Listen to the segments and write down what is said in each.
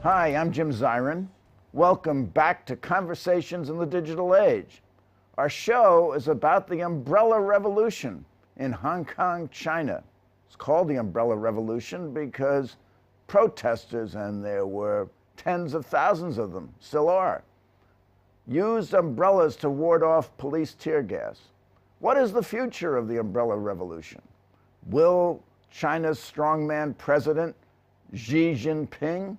Hi, I'm Jim Zirin. Welcome back to Conversations in the Digital Age. Our show is about the Umbrella Revolution in Hong Kong, China. It's called the Umbrella Revolution because protesters, and there were tens of thousands of them, still are, used umbrellas to ward off police tear gas. What is the future of the Umbrella Revolution? Will China's strongman president, Xi Jinping,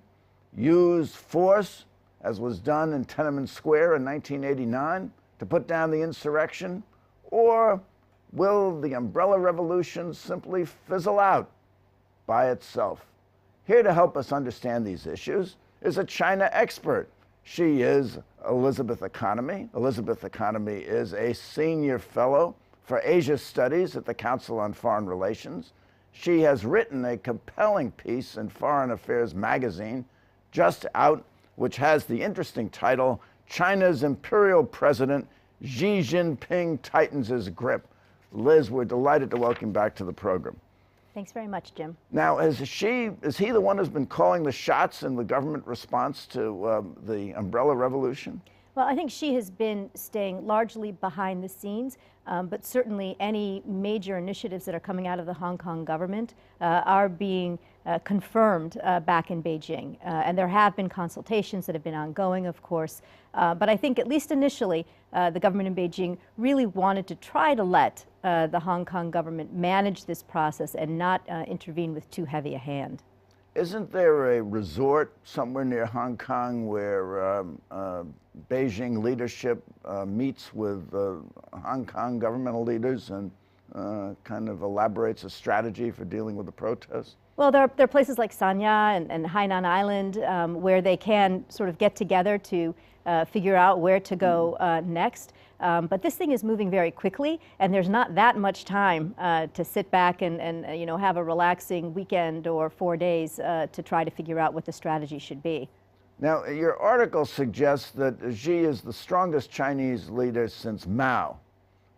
use force, as was done in Tiananmen Square in 1989, to put down the insurrection? Or will the Umbrella Revolution simply fizzle out by itself? Here to help us understand these issues is a China expert. She is Elizabeth Economy. Elizabeth Economy is a senior fellow for Asia Studies at the Council on Foreign Relations. She has written a compelling piece in Foreign Affairs magazine, just out, which has the interesting title, China's Imperial President Xi Jinping Tightens His Grip. Liz, we're delighted to welcome you back to the program. Thanks very much, Jim. Now, is he the one who's been calling the shots in the government response to the Umbrella Revolution? Well, I think Xi has been staying largely behind the scenes, but certainly any major initiatives that are coming out of the Hong Kong government are being confirmed back in Beijing. And there have been consultations that have been ongoing, of course. But I think at least initially, the government in Beijing really wanted to try to let the Hong Kong government manage this process and not intervene with too heavy a hand. Isn't there a resort somewhere near Hong Kong where Beijing leadership meets with Hong Kong governmental leaders and kind of elaborates a strategy for dealing with the protests? Well, there are places like Sanya and Hainan Island where they can sort of get together to figure out where to go next. But this thing is moving very quickly, and there's not that much time to sit back and have a relaxing weekend or 4 days to try to figure out what the strategy should be. Now, your article suggests that Xi is the strongest Chinese leader since Mao.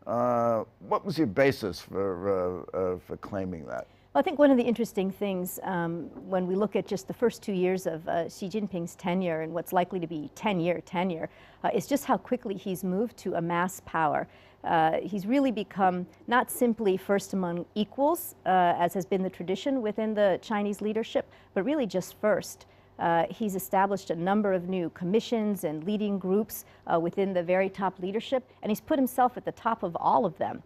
What was your basis for claiming that? Well, I think one of the interesting things when we look at just the first 2 years of Xi Jinping's tenure and what's likely to be 10-year tenure is just how quickly he's moved to amass power. He's really become not simply first among equals, as has been the tradition within the Chinese leadership, but really just first. He's established a number of new commissions and leading groups within the very top leadership, and he's put himself at the top of all of them.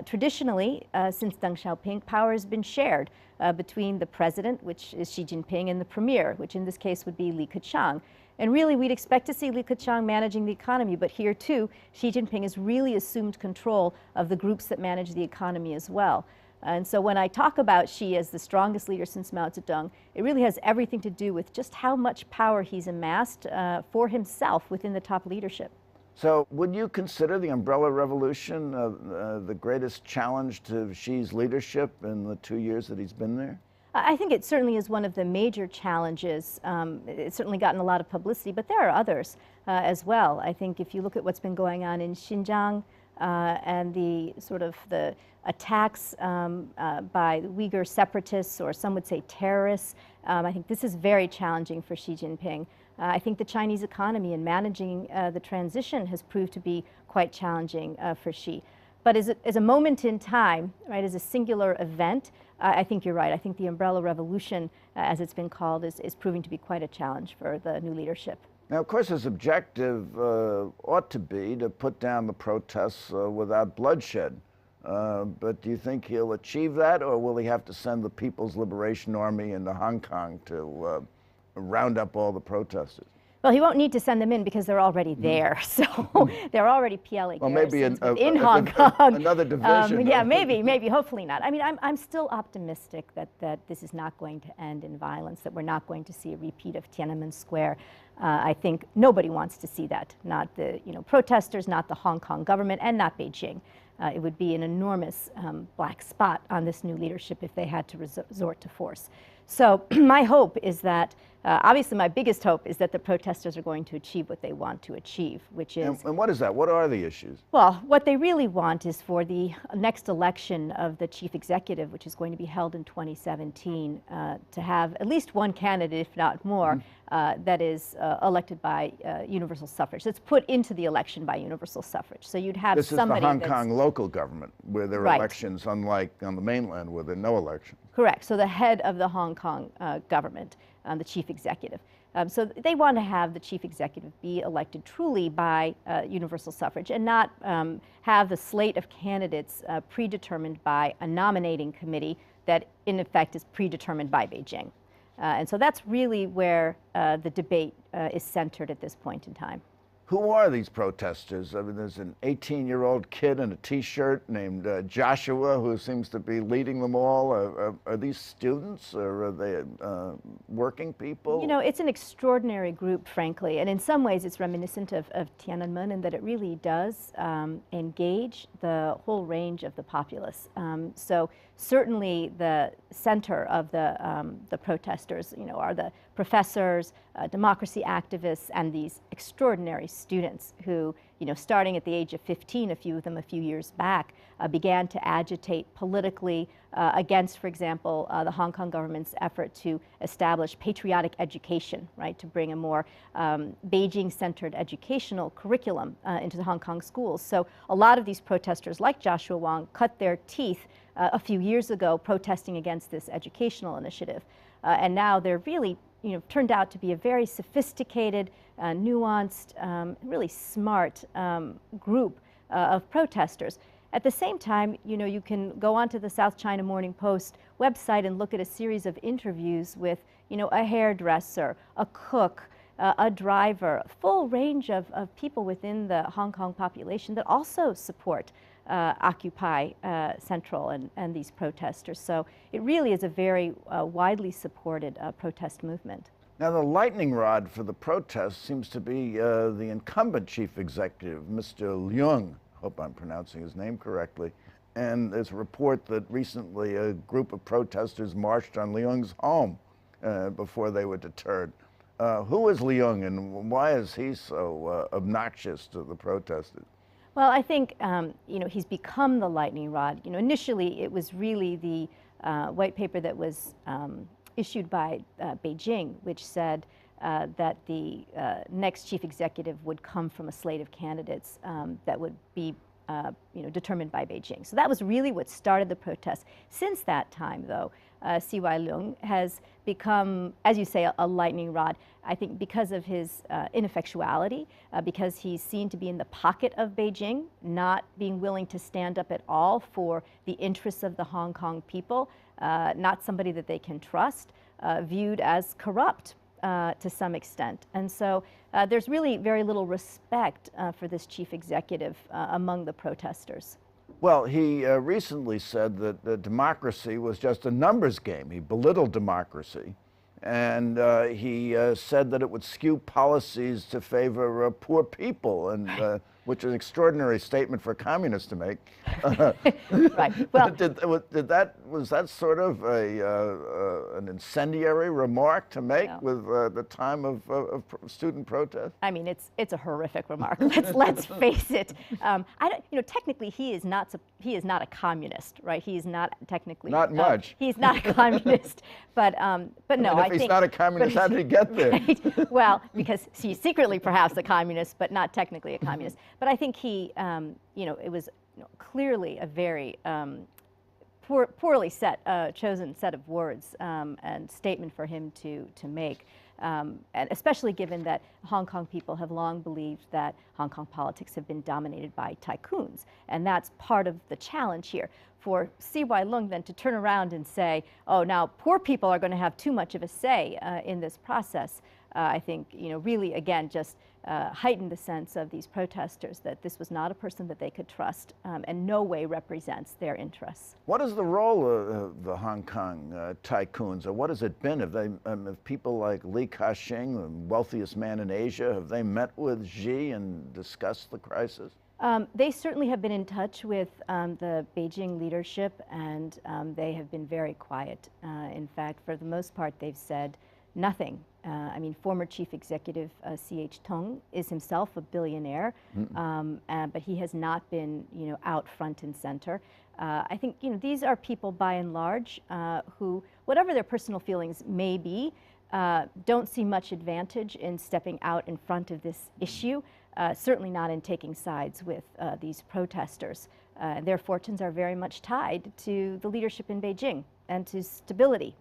Traditionally, since Deng Xiaoping, power has been shared between the president, which is Xi Jinping, and the premier, which in this case would be Li Keqiang. And really, we'd expect to see Li Keqiang managing the economy, but here too, Xi Jinping has really assumed control of the groups that manage the economy as well. And so when I talk about Xi as the strongest leader since Mao Zedong, it really has everything to do with just how much power he's amassed for himself within the top leadership. So would you consider the Umbrella Revolution the greatest challenge to Xi's leadership in the 2 years that he's been there? I think it certainly is one of the major challenges. It's certainly gotten a lot of publicity, but there are others as well. I think if you look at what's been going on in Xinjiang and the attacks by Uyghur separatists, or some would say terrorists, I think this is very challenging for Xi Jinping. I think the Chinese economy and managing the transition has proved to be quite challenging for Xi. But as a moment in time, right, as a singular event, I think you're right. I think the Umbrella Revolution, as it's been called, is proving to be quite a challenge for the new leadership. Now, of course, his objective ought to be to put down the protests without bloodshed. But do you think he'll achieve that, or will he have to send the People's Liberation Army into Hong Kong to round up all the protesters? Well, he won't need to send them in because they're already there. So they're already PLA well, maybe in Hong Kong. Another division. Yeah, maybe, hopefully not. I mean, I'm still optimistic that this is not going to end in violence, that we're not going to see a repeat of Tiananmen Square. I think nobody wants to see that, not the protesters, not the Hong Kong government, and not Beijing. It would be an enormous black spot on this new leadership if they had to resort to force. So my hope is that, obviously my biggest hope is that the protesters are going to achieve what they want to achieve, which is... And what is that? What are the issues? Well, what they really want is for the next election of the chief executive, which is going to be held in 2017, to have at least one candidate, if not more, that is elected by universal suffrage. That's put into the election by universal suffrage. So you'd have somebody This is the Hong Kong local government, where there are Right. elections, unlike on the mainland, where there are no elections. Correct. So the head of the Hong Kong government, the chief executive. So they want to have the chief executive be elected truly by universal suffrage and not have the slate of candidates predetermined by a nominating committee that in effect is predetermined by Beijing. And so that's really where the debate is centered at this point in time. Who are these protesters? I mean, there's an 18-year-old kid in a T-shirt named Joshua who seems to be leading them all. Are these students, or are they working people? You know, it's an extraordinary group, frankly, and in some ways it's reminiscent of Tiananmen in that it really does engage the whole range of the populace. So certainly the center of the protesters, you know, are the professors, democracy activists, and these extraordinary students who, you know, starting at the age of 15, a few of them a few years back, began to agitate politically against, for example, the Hong Kong government's effort to establish patriotic education, right, to bring a more Beijing-centered educational curriculum into the Hong Kong schools. So a lot of these protesters, like Joshua Wong, cut their teeth a few years ago protesting against this educational initiative. And now they're really, you know, turned out to be a very sophisticated, nuanced, really smart group of protesters. At the same time, you know, you can go onto the South China Morning Post website and look at a series of interviews with, you know, a hairdresser, a cook, a driver, a full range of people within the Hong Kong population that also support Occupy Central and these protesters. So it really is a very widely supported protest movement. Now, the lightning rod for the protest seems to be the incumbent chief executive, Mr. Leung. Hope I'm pronouncing his name correctly. And there's a report that recently a group of protesters marched on Leung's home before they were deterred. Who is Leung, and why is he so obnoxious to the protesters? Well, I think, you know, he's become the lightning rod. You know, initially it was really the white paper that was issued by Beijing, which said that the next chief executive would come from a slate of candidates that would be you know, determined by Beijing. So that was really what started the protest. Since that time, though, C.Y. Leung has become, as you say, a lightning rod, I think because of his ineffectuality, because he's seen to be in the pocket of Beijing, not being willing to stand up at all for the interests of the Hong Kong people, not somebody that they can trust, viewed as corrupt to some extent. And so there's really very little respect for this chief executive among the protesters. Well, he recently said that democracy was just a numbers game. He belittled democracy, and he said that it would skew policies to favor poor people, and which is an extraordinary statement for a communist to make. Right. Well, was that sort of an incendiary remark to make with the time of student protest? I mean, it's a horrific remark. Let's face it. I don't, you know, technically he is not a communist, right? He is not technically not much. He's not a communist, but no. I mean, if he's not a communist, how did he get there? Right? Well, because he's secretly perhaps a communist, but not technically a communist. But I think he, you know, it was clearly a very poorly chosen set of words and statement for him to make. And especially given that Hong Kong people have long believed that Hong Kong politics have been dominated by tycoons. And that's part of the challenge here. For C.Y. Leung then to turn around and say, oh, now poor people are going to have too much of a say in this process, I think, you know, really, again, just heightened the sense of these protesters that this was not a person that they could trust and no way represents their interests. What is the role of the Hong Kong tycoons, or what has it been? Have people like Li Ka-shing, the wealthiest man in Asia, have they met with Xi and discussed the crisis? They certainly have been in touch with the Beijing leadership, and they have been very quiet. In fact, for the most part, they've said nothing. I mean, former chief executive C.H. Tung is himself a billionaire, but he has not been, out front and center. I think, these are people by and large who, whatever their personal feelings may be, don't see much advantage in stepping out in front of this issue. Certainly not in taking sides with these protesters. Their fortunes are very much tied to the leadership in Beijing and to stability.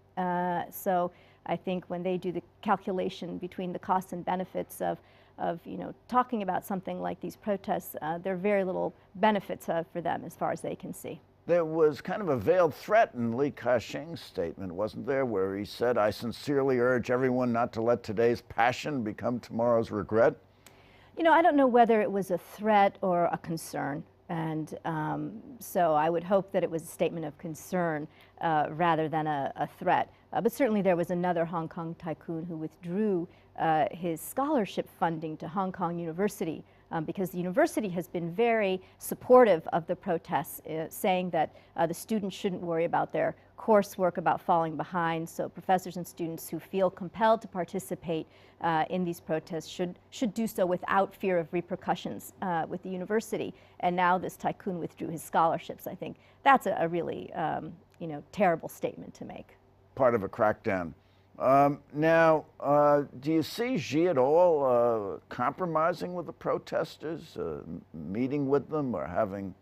So I think when they do the calculation between the costs and benefits of talking about something like these protests, there are very little benefits for them as far as they can see. There was kind of a veiled threat in Li Ka-shing's statement, wasn't there, where he said, "I sincerely urge everyone not to let today's passion become tomorrow's regret"? I don't know whether it was a threat or a concern. And so I would hope that it was a statement of concern rather than a threat. But certainly there was another Hong Kong tycoon who withdrew his scholarship funding to Hong Kong University because the university has been very supportive of the protests, saying that the students shouldn't worry about their coursework, about falling behind. So professors and students who feel compelled to participate in these protests should do so without fear of repercussions with the university. And now this tycoon withdrew his scholarships. I think that's a really terrible statement to make. Part of a crackdown. Now, do you see Xi at all compromising with the protesters, meeting with them, or having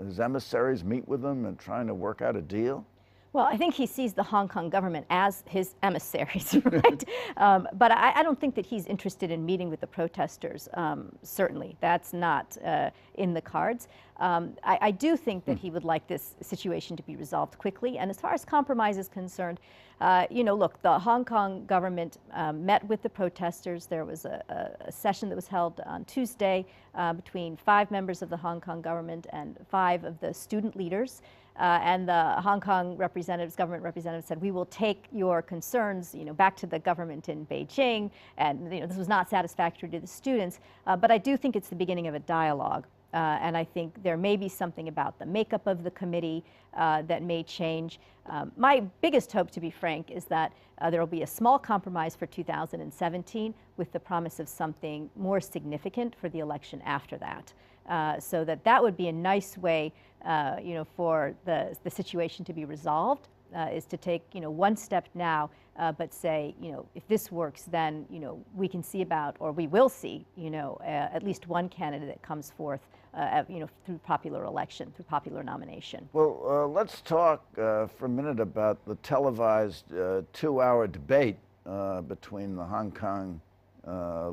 his emissaries meet with them and trying to work out a deal? Well, I think he sees the Hong Kong government as his emissaries, right? But I don't think that he's interested in meeting with the protesters, certainly. That's not in the cards. I do think that he would like this situation to be resolved quickly. And as far as compromise is concerned, look, the Hong Kong government met with the protesters. There was a session that was held on Tuesday between 5 members of the Hong Kong government and 5 of the student leaders. And the Hong Kong government representatives said, we will take your concerns, back to the government in Beijing. And, this was not satisfactory to the students. But I do think it's the beginning of a dialogue. And I think there may be something about the makeup of the committee that may change. My biggest hope, to be frank, is that there will be a small compromise for 2017 with the promise of something more significant for the election after that. So that would be a nice way, for the situation to be resolved, is to take, one step now, but say, if this works, then, we can see about, or we will see, at least one candidate that comes forth, through popular election, through popular nomination. Well, let's talk for a minute about the televised 2-hour debate between the Hong Kong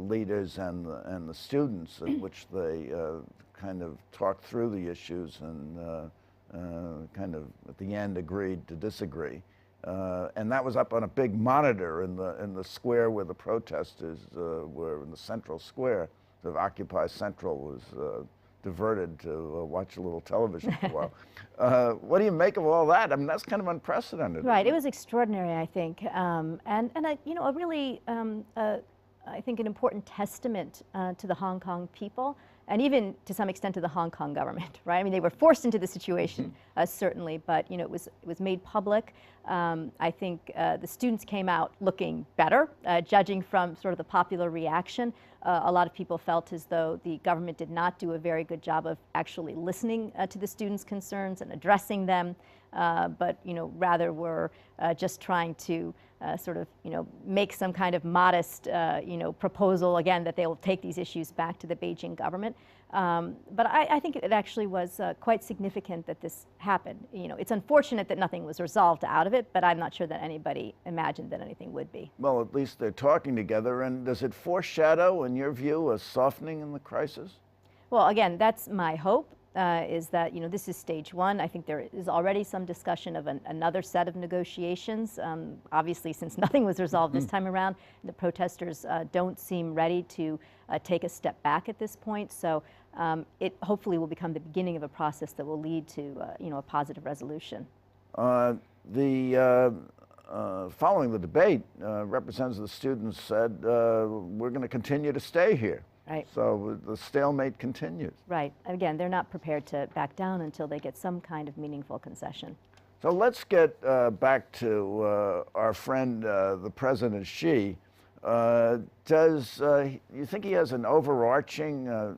leaders and the students, in which they kind of talked through the issues and kind of at the end agreed to disagree. And that was up on a big monitor in the square where the protesters were, in the central square. The Occupy Central was diverted to watch a little television for a while. What do you make of all that? I mean, that's kind of unprecedented. Right, it was extraordinary, I think, and a really, I think, an important testament to the Hong Kong people, and even to some extent to the Hong Kong government, right? I mean, they were forced into the situation, certainly, but it was made public. I think the students came out looking better, judging from sort of the popular reaction. A lot of people felt as though the government did not do a very good job of actually listening to the students' concerns and addressing them, but rather were just trying to sort of make some kind of modest proposal again that they will take these issues back to the Beijing government. But I think it actually was quite significant that this happened. It's unfortunate that nothing was resolved out of it, but I'm not sure that anybody imagined that anything would be. Well, at least they're talking together. And does it foreshadow, in your view, a softening in the crisis? Well, again, that's my hope. Is that this is stage 1. I think there is already some discussion of another set of negotiations. Obviously, since nothing was resolved this time around, the protesters don't seem ready to take a step back at this point. So it hopefully will become the beginning of a process that will lead to a positive resolution. Following the debate, representatives of the students said, we're going to continue to stay here. Right. So the stalemate continues. Right. Again, they're not prepared to back down until they get some kind of meaningful concession. So let's get back to our friend, the President Xi. Does you think he has an overarching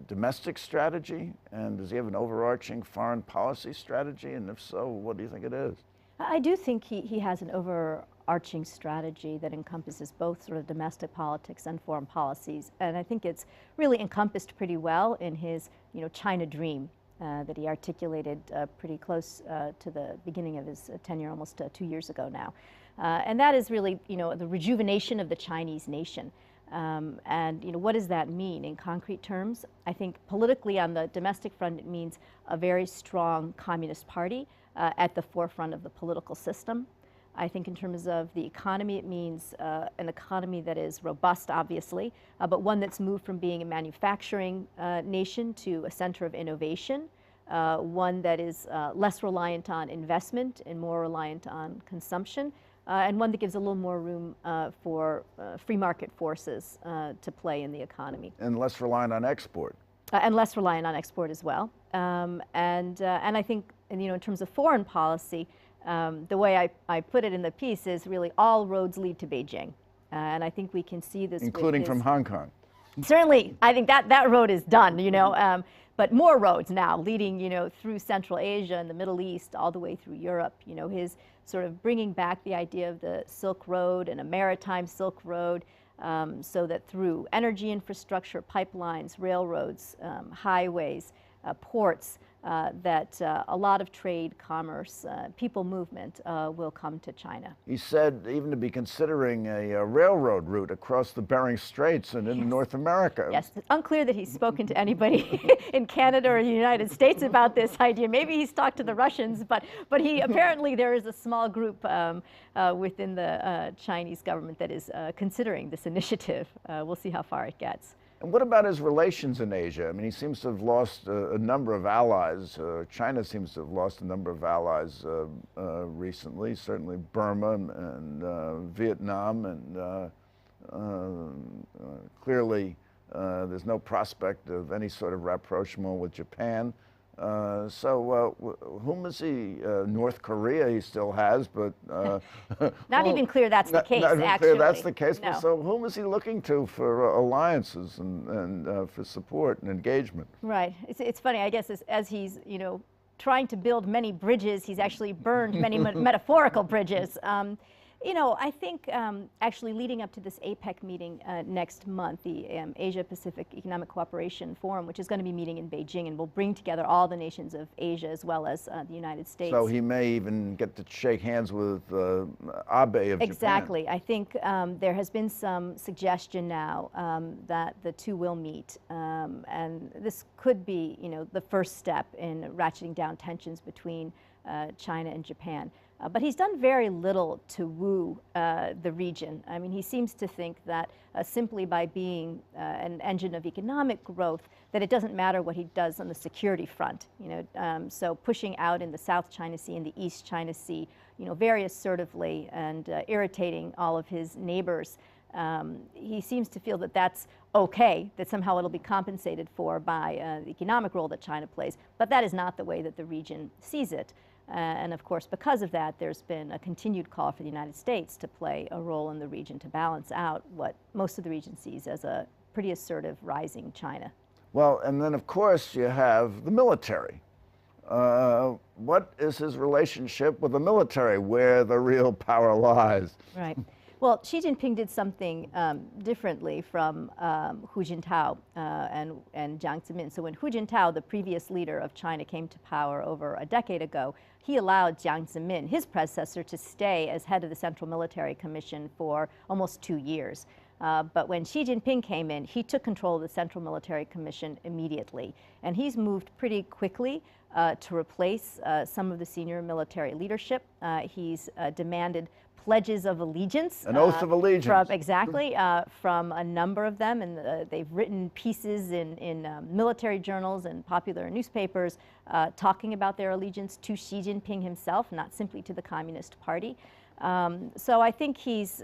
domestic strategy? And does he have an overarching foreign policy strategy? And if so, what do you think it is? I do think he has an overarching strategy that encompasses both sort of domestic politics and foreign policies. And I think it's really encompassed pretty well in his, China dream that he articulated pretty close to the beginning of his tenure almost 2 years ago now. And that is really, the rejuvenation of the Chinese nation. And what does that mean in concrete terms? I think politically on the domestic front, it means a very strong Communist Party at the forefront of the political system. I think in terms of the economy, it means an economy that is robust, obviously, but one that's moved from being a manufacturing nation to a center of innovation, one that is less reliant on investment and more reliant on consumption, and one that gives a little more room for free market forces to play in the economy. And less reliant on export. And less reliant on export as well. And I think, in terms of foreign policy, the way I put it in the piece is really all roads lead to Beijing. And I think we can see this. Including from Hong Kong. Certainly, I think that road is done, but more roads now leading, through Central Asia and the Middle East all the way through Europe. His sort of bringing back the idea of the Silk Road and a maritime Silk Road, so that through energy infrastructure, pipelines, railroads, highways, ports, that a lot of trade, commerce, people movement will come to China. He said even to be considering a railroad route across the Bering Straits and into North America. Yes, it's unclear that he's spoken to anybody in Canada or the United States about this idea. Maybe he's talked to the Russians, but he apparently there is a small group within the Chinese government that is considering this initiative. We'll see how far it gets. And what about his relations in Asia? I mean, he seems to have lost a number of allies. China seems to have lost a number of allies recently, certainly Burma and Vietnam, and clearly there's no prospect of any sort of rapprochement with Japan. So whom is he? North Korea he still has, but... not even clear that's the case, not even actually. Clear that's the case, no. But so whom is he looking to for alliances and for support and engagement? Right. It's funny, I guess, as he's, trying to build many bridges, he's actually burned many metaphorical bridges. I think actually leading up to this APEC meeting next month, the Asia-Pacific Economic Cooperation Forum, which is going to be meeting in Beijing and will bring together all the nations of Asia as well as the United States. So he may even get to shake hands with Abe of Exactly. Japan. I think there has been some suggestion now that the two will meet, and this could be, the first step in ratcheting down tensions between China and Japan. But he's done very little to woo the region. I mean, he seems to think that simply by being an engine of economic growth, that it doesn't matter what he does on the security front. So pushing out in the South China Sea and the East China Sea, very assertively and irritating all of his neighbors. He seems to feel that that's okay, that somehow it'll be compensated for by the economic role that China plays. But that is not the way that the region sees it. And of course, because of that, there's been a continued call for the United States to play a role in the region to balance out what most of the region sees as a pretty assertive rising China. Well, and then of course you have the military. What is his relationship with the military, where the real power lies? Right. Well, Xi Jinping did something differently from Hu Jintao and Jiang Zemin. So when Hu Jintao, the previous leader of China, came to power over a decade ago, he allowed Jiang Zemin, his predecessor, to stay as head of the Central Military Commission for almost 2 years. But when Xi Jinping came in, he took control of the Central Military Commission immediately. And he's moved pretty quickly to replace some of the senior military leadership. He's demanded pledges of allegiance. An oath of allegiance. From a number of them. And they've written pieces in military journals and popular newspapers talking about their allegiance to Xi Jinping himself, not simply to the Communist Party. So I think he's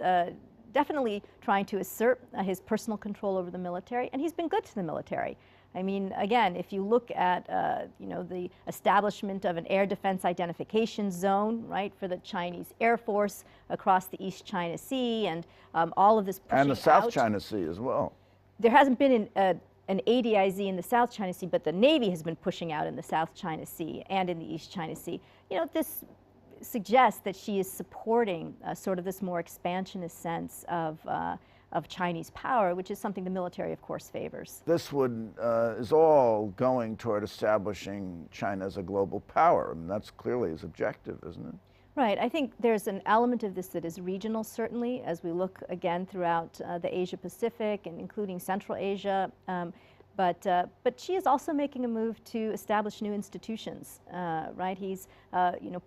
definitely trying to assert his personal control over the military, and he's been good to the military. I mean, again, if you look at the establishment of an air defense identification zone, right, for the Chinese Air Force across the East China Sea, and all of this pushing and the South out. China Sea as well. There hasn't been an ADIZ in the South China Sea, but the Navy has been pushing out in the South China Sea and in the East China Sea. You know, this suggests that she is supporting sort of this more expansionist sense of Chinese power, which is something the military, of course, favors. This is all going toward establishing China as a global power. I mean, that's clearly his objective, isn't it? Right. I think there's an element of this that is regional, certainly, as we look again throughout the Asia-Pacific and including Central Asia. But she is also making a move to establish new institutions, right? He's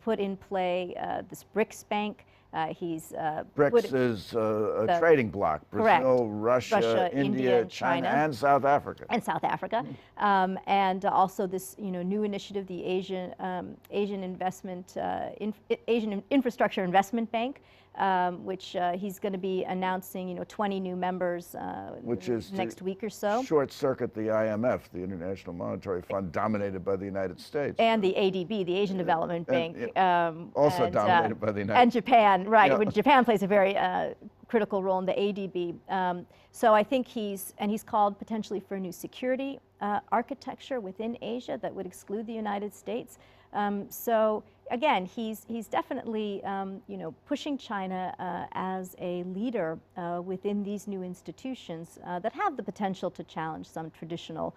put in play this BRICS Bank. BRICS is a trading bloc: Brazil, Russia, India, China, and South Africa. And South Africa, and also this new initiative, the Asian Infrastructure Investment Bank, which he's going to be announcing 20 new members which is next week or so. Short circuit the IMF, the International Monetary Fund, dominated by the United States. And the ADB, the Asian Development Bank. Also dominated by the United States. And Japan, right. Yeah. Japan plays a very critical role in the ADB. So I think he's called potentially for a new security architecture within Asia that would exclude the United States. So again, he's definitely pushing China as a leader within these new institutions that have the potential to challenge some traditional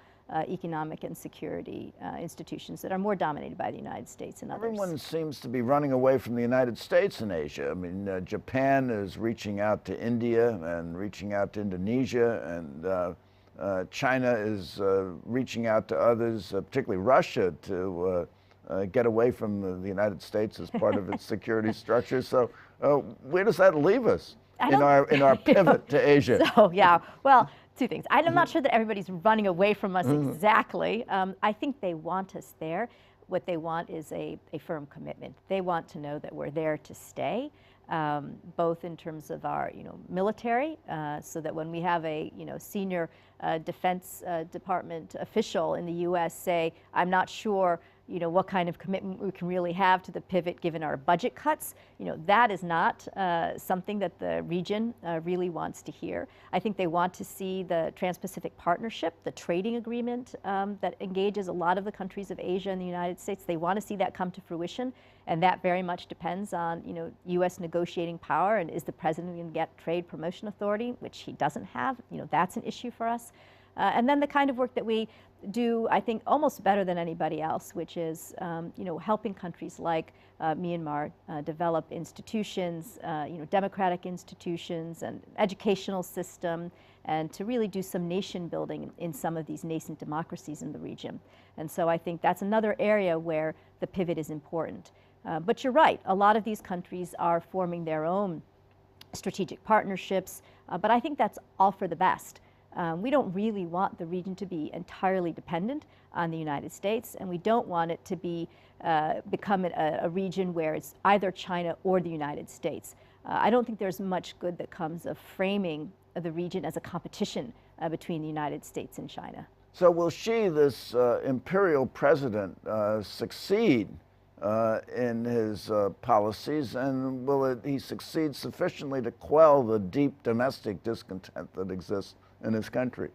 economic and security institutions that are more dominated by the United States and others. Everyone seems to be running away from the United States in Asia. I mean, Japan is reaching out to India and reaching out to Indonesia, and China is reaching out to others, particularly Russia, to get away from the United States as part of its security structure. So where does that leave us in our pivot to Asia? So yeah, well, two things. I'm not sure that everybody's running away from us exactly. I think they want us there. What they want is a firm commitment. They want to know that we're there to stay, both in terms of our military, so that when we have a senior Defense Department official in the U.S. say, I'm not sure what kind of commitment we can really have to the pivot given our budget cuts, that is not something that the region really wants to hear. I think they want to see the Trans-Pacific Partnership, the trading agreement that engages a lot of the countries of Asia and the United States. They want to see that come to fruition, and that very much depends on U.S. negotiating power, and is the president going to get trade promotion authority, which he doesn't have. That's an issue for us. And then the kind of work that we do, I think, almost better than anybody else, which is, helping countries like Myanmar develop institutions, democratic institutions and educational system, and to really do some nation building in some of these nascent democracies in the region. And so I think that's another area where the pivot is important. But you're right, a lot of these countries are forming their own strategic partnerships, but I think that's all for the best. We don't really want the region to be entirely dependent on the United States, and we don't want it to be become a region where it's either China or the United States. I don't think there's much good that comes of framing the region as a competition between the United States and China. So will Xi, this imperial president, succeed in his policies, and will he succeed sufficiently to quell the deep domestic discontent that exists in his country?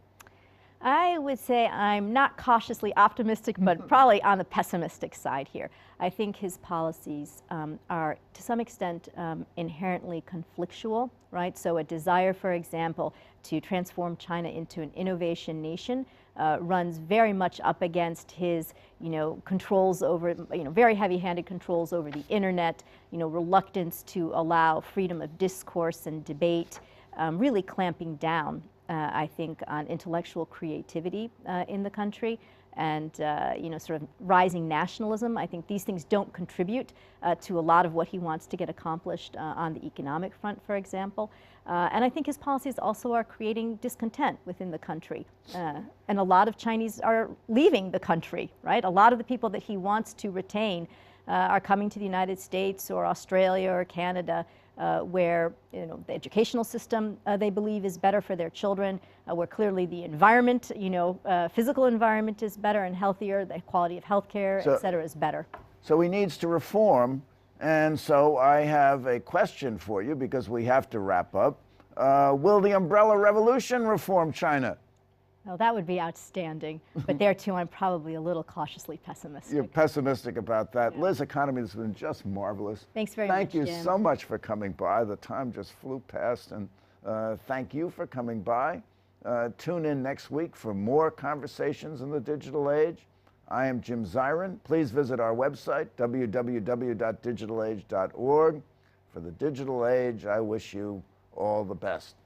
I would say I'm not cautiously optimistic, but probably on the pessimistic side here. I think his policies are, to some extent, inherently conflictual, right? So a desire, for example, to transform China into an innovation nation runs very much up against his, controls over, very heavy-handed controls over the internet, reluctance to allow freedom of discourse and debate, really clamping down I think, on intellectual creativity in the country, and sort of rising nationalism. I think these things don't contribute to a lot of what he wants to get accomplished on the economic front, for example. And I think his policies also are creating discontent within the country. And a lot of Chinese are leaving the country, right? A lot of the people that he wants to retain are coming to the United States or Australia or Canada where the educational system they believe is better for their children, where clearly the environment, physical environment is better and healthier, the quality of healthcare, et cetera, is better. So he needs to reform, and so I have a question for you because we have to wrap up. Will the umbrella revolution reform China? Well, that would be outstanding, but there too I'm probably a little cautiously pessimistic. You're pessimistic about that. Yeah. Liz, economy has been just marvelous. Thanks very much, Thank you Jim. so much for coming by. The time just flew past, and thank you for coming by. Tune in next week for more conversations in the digital age. I am Jim Zirin. Please visit our website, www.digitalage.org. For the digital age, I wish you all the best.